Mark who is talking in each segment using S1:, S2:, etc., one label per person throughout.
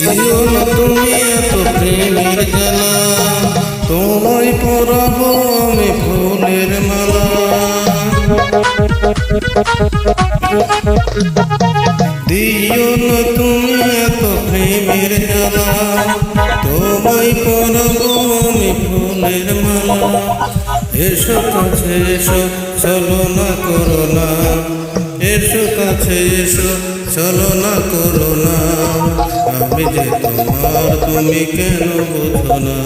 S1: দিও না তুমি এত প্রেমের জ্বালা, তোমায় পরাবো আমি ফুলের মালা। দিও না তুমি এত প্রেমের জ্বালা, তোমায় পরাবো আমি ফুলের মালা। এসো কাছে এসো, চলো না করো না, এসো কাছে এসো, চলো না করো না। আমি যে তোমার তুমি কেন বোঝো না,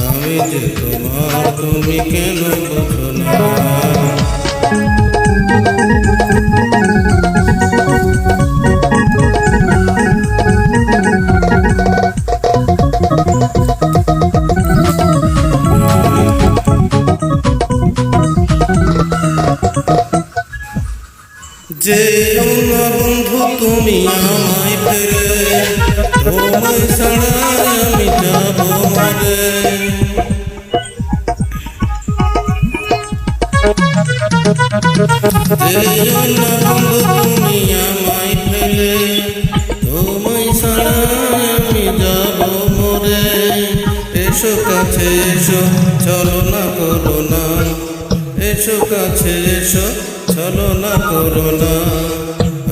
S1: আমি যে তোমার তুমি কেন বোঝো না। যেও না বন্ধু তুমি আমায় ফেলে, তোমায় ছাড়া আমি যাব মরে। যেও না বন্ধু তুমি আমায় ফেলে, তোমায় ছাড়া আমি যাব মরে। এসো কাছে এসো, চলো না করো না, এসো কাছে এসো, চলো না করো না।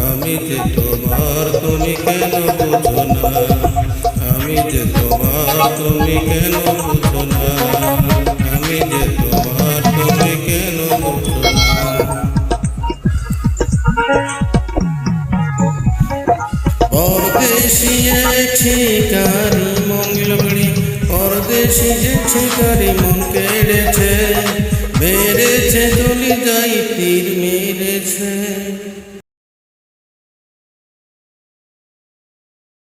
S1: আমি যে তোমার তুমি কেন বুঝো না, আমি যে তোমার তুমি কেন বুঝো না, আমি যে তোমার তুমি কেন বুঝো না। পরদেশি ঠিকারি মঙ্গলবাড়ি, পরদেশি যে ঠিকারি মন কেড়েছে, মেরেছে চলে যাই তীর মেরেছে।